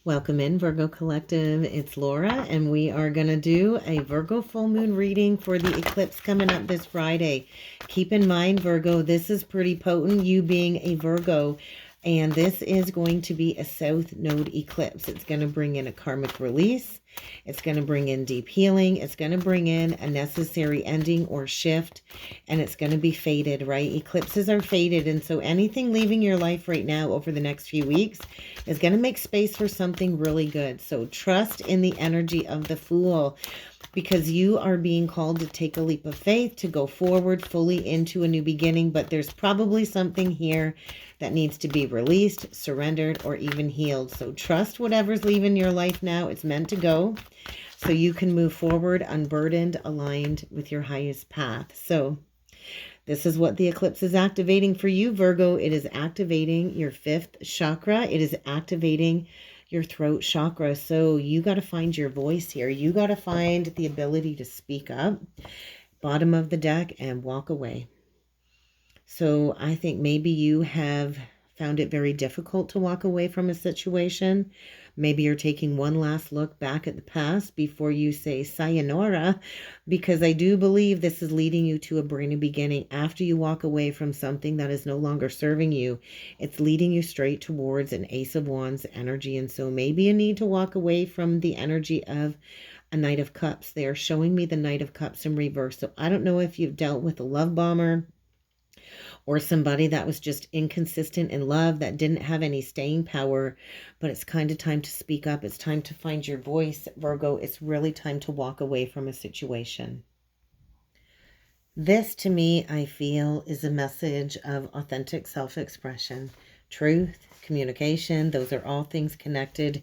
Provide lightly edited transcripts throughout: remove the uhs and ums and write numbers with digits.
Welcome in, Virgo Collective. It's Laura, and we are going to do a Virgo full moon reading for the eclipse coming up this Friday. Keep in mind, Virgo, this is pretty potent, you being a Virgo, and this is going to be a South Node eclipse. It's going to bring in a karmic release. It's going to bring in deep healing. It's going to bring in a necessary ending or shift, and it's going to be fated, right? Eclipses are fated, and so anything leaving your life right now over the next few weeks is going to make space for something really good. So trust in the energy of the Fool, because you are being called to take a leap of faith, to go forward fully into a new beginning, but there's probably something here that needs to be released, surrendered, or even healed. So trust whatever's leaving your life now. It's meant to go so you can move forward unburdened, aligned with your highest path. So this is what the eclipse is activating for you, Virgo. It is activating your fifth chakra. It is activating your throat chakra. So you got to find your voice here. You got to find the ability to speak up, bottom of the deck, and walk away. So I think maybe you have found it very difficult to walk away from a situation. Maybe you're taking one last look back at the past before you say sayonara, because I do believe this is leading you to a brand new beginning. After you walk away from something that is no longer serving you, it's leading you straight towards an Ace of Wands energy. And so maybe you need to walk away from the energy of a Knight of Cups. They are showing me the Knight of Cups in reverse. So I don't know if you've dealt with a love bomber, or somebody that was just inconsistent in love, that didn't have any staying power, but it's kind of time to speak up. It's time to find your voice, Virgo. It's really time to walk away from a situation. This, to me, I feel, is a message of authentic self-expression, truth, communication. Those are all things connected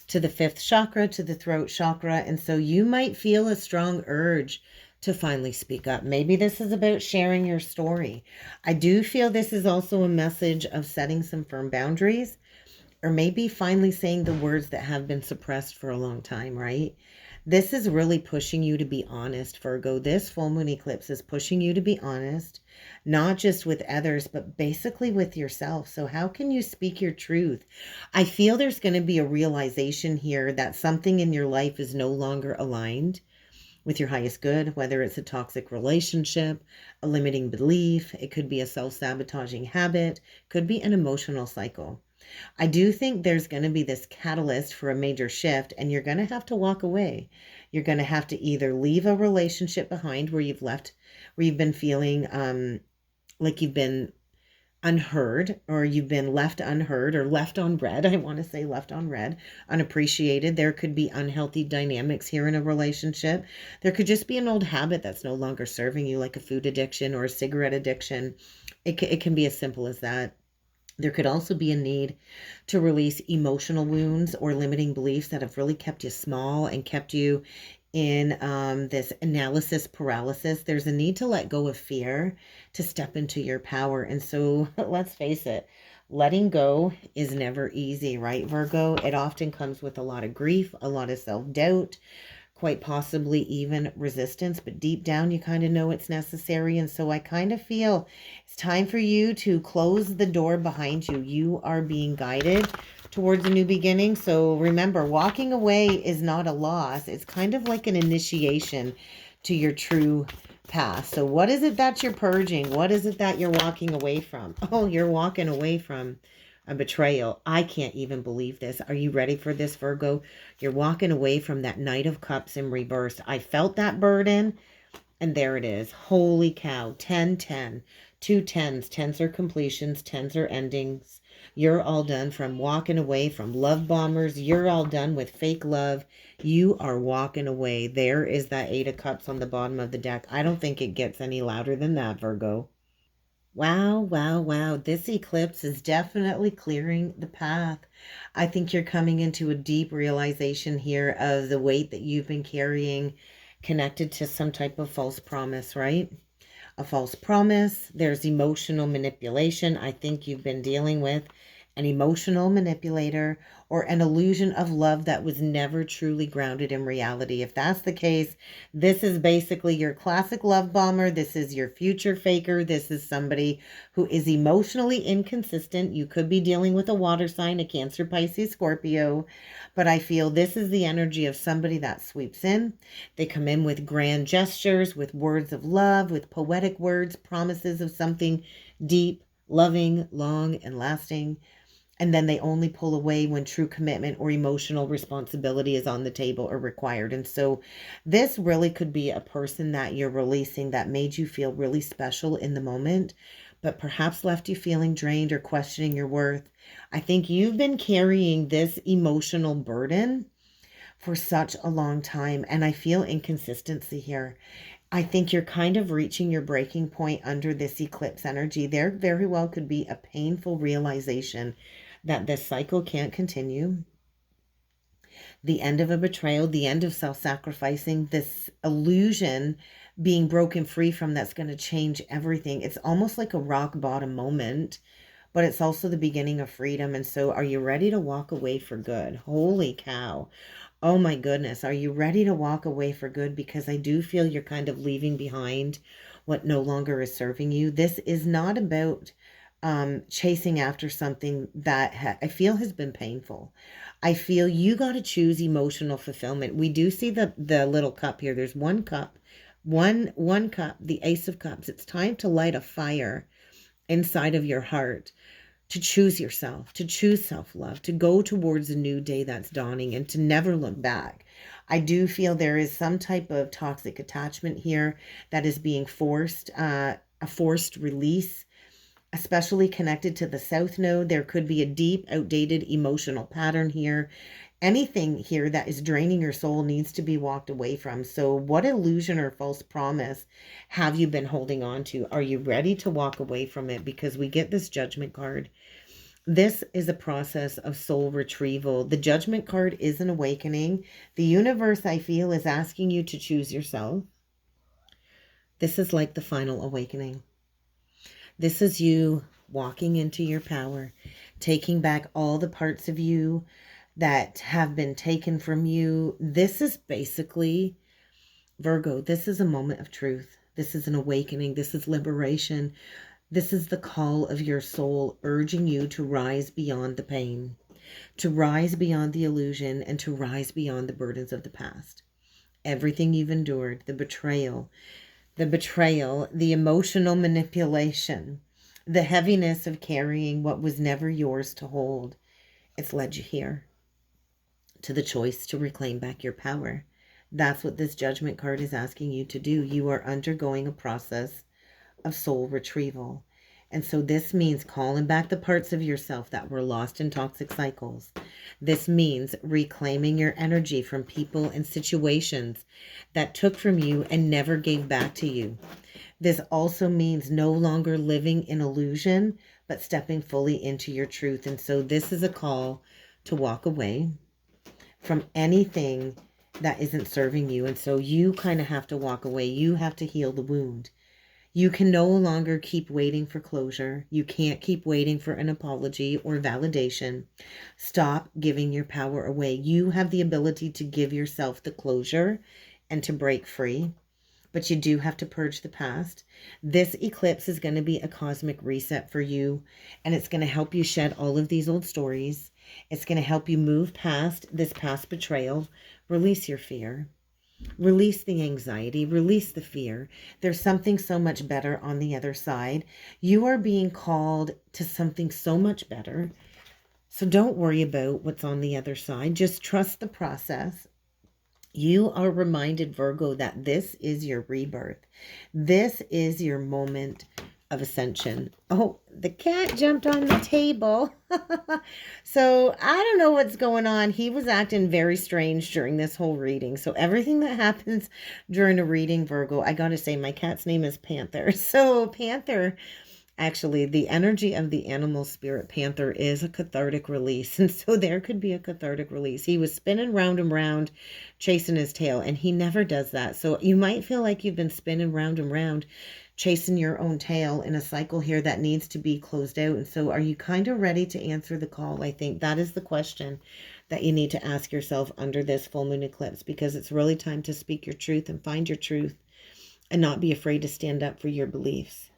to the fifth chakra, to the throat chakra. And so you might feel a strong urge to finally speak up. Maybe this is about sharing your story. I do feel this is also a message of setting some firm boundaries, or maybe finally saying the words that have been suppressed for a long time, right? This is really pushing you to be honest, Virgo. This full moon eclipse is pushing you to be honest, not just with others, but basically with yourself. So how can you speak your truth? I feel there's going to be a realization here that something in your life is no longer aligned with your highest good, whether it's a toxic relationship, a limiting belief, it could be a self-sabotaging habit, could be an emotional cycle. I do think there's going to be this catalyst for a major shift, and you're going to have to walk away. You're going to have to either leave a relationship behind where you've been feeling like you've been unheard, or you've been left unheard, or left on red. I want to say left on red, unappreciated. There could be unhealthy dynamics here in a relationship. There could just be an old habit that's no longer serving you, like a food addiction or a cigarette addiction. It can be as simple as that. There could also be a need to release emotional wounds or limiting beliefs that have really kept you small and kept you in this analysis paralysis. There's a need to let go of fear to step into your power. And so let's face it, letting go is never easy, right, Virgo? It often comes with a lot of grief, a lot of self-doubt, quite possibly even resistance, but deep down you kind of know it's necessary. And so I kind of feel it's time for you to close the door behind you. You are being guided towards a new beginning. So remember, walking away is not a loss. It's kind of like an initiation to your true path. So what is it that you're purging? What is it that you're walking away from? Oh, you're walking away from a betrayal. I can't even believe this. Are you ready for this, Virgo? You're walking away from that Knight of Cups in reverse. I felt that burden, and there it is. Holy cow. 10, 10. 2 10s. 10s are completions. 10s are endings. You're all done from walking away from love bombers. You're all done with fake love. You are walking away. There is that 8 of Cups on the bottom of the deck. I don't think it gets any louder than that, Virgo. Wow, wow, wow. This eclipse is definitely clearing the path. I think you're coming into a deep realization here of the weight that you've been carrying connected to some type of false promise, right? A false promise. There's emotional manipulation I think you've been dealing with. an emotional manipulator, or an illusion of love that was never truly grounded in reality. If that's the case, this is basically your classic love bomber. This is your future faker. This is somebody who is emotionally inconsistent. You could be dealing with a water sign, a Cancer, Pisces, Scorpio, but I feel this is the energy of somebody that sweeps in. They come in with grand gestures, with words of love, with poetic words, promises of something deep, loving, long, and lasting. And then they only pull away when true commitment or emotional responsibility is on the table or required. And so this really could be a person that you're releasing that made you feel really special in the moment, but perhaps left you feeling drained or questioning your worth. I think you've been carrying this emotional burden for such a long time, and I feel inconsistency here. I think you're kind of reaching your breaking point under this eclipse energy. There very well could be a painful realization that this cycle can't continue. The end of a betrayal, the end of self-sacrificing, this illusion being broken free from that's going to change everything. It's almost like a rock bottom moment, but it's also the beginning of freedom. And so are you ready to walk away for good? Holy cow. Oh my goodness. Are you ready to walk away for good? Because I do feel you're kind of leaving behind what no longer is serving you. This is not about chasing after something that I feel has been painful. I feel you got to choose emotional fulfillment. We do see the little cup here. There's one cup, one cup, the Ace of Cups. It's time to light a fire inside of your heart, to choose yourself, to choose self-love, to go towards a new day that's dawning, and to never look back. I do feel there is some type of toxic attachment here that is being forced, a forced release, especially connected to the South Node. There could be a deep, outdated emotional pattern here. Anything here that is draining your soul needs to be walked away from. So what illusion or false promise have you been holding on to? Are you ready to walk away from it? Because we get this Judgment card. This is a process of soul retrieval. The Judgment card is an awakening. The universe, I feel, is asking you to choose yourself. This is like the final awakening. This is you walking into your power, taking back all the parts of you that have been taken from you. This is basically, Virgo, this is a moment of truth. This is an awakening. This is liberation. This is the call of your soul urging you to rise beyond the pain, to rise beyond the illusion, and to rise beyond the burdens of the past. Everything you've endured, the betrayal, the emotional manipulation, the heaviness of carrying what was never yours to hold. It's led you here to the choice to reclaim back your power. That's what this Judgment card is asking you to do. You are undergoing a process of soul retrieval. And so this means calling back the parts of yourself that were lost in toxic cycles. This means reclaiming your energy from people and situations that took from you and never gave back to you. This also means no longer living in illusion, but stepping fully into your truth. And so this is a call to walk away from anything that isn't serving you. And so you kind of have to walk away. You have to heal the wound. You can no longer keep waiting for closure. You can't keep waiting for an apology or validation. Stop giving your power away. You have the ability to give yourself the closure and to break free, but you do have to purge the past. This eclipse is going to be a cosmic reset for you, and it's going to help you shed all of these old stories. It's going to help you move past this past betrayal. Release your fear. Release the anxiety, release the fear. There's something so much better on the other side. You are being called to something so much better. So don't worry about what's on the other side. Just trust the process. You are reminded, Virgo, that this is your rebirth. This is your moment of ascension. Oh, the cat jumped on the table. So I don't know what's going on. He was acting very strange during this whole reading. So everything that happens during a reading, Virgo, I gotta say, my cat's name is Panther. So Panther, actually, the energy of the animal spirit Panther is a cathartic release. And so there could be a cathartic release. He was spinning round and round, chasing his tail, and he never does that. So you might feel like you've been spinning round and round, chasing your own tail in a cycle here that needs to be closed out. And so are you kind of ready to answer the call? I think that is the question that you need to ask yourself under this full moon eclipse, because it's really time to speak your truth and find your truth and not be afraid to stand up for your beliefs.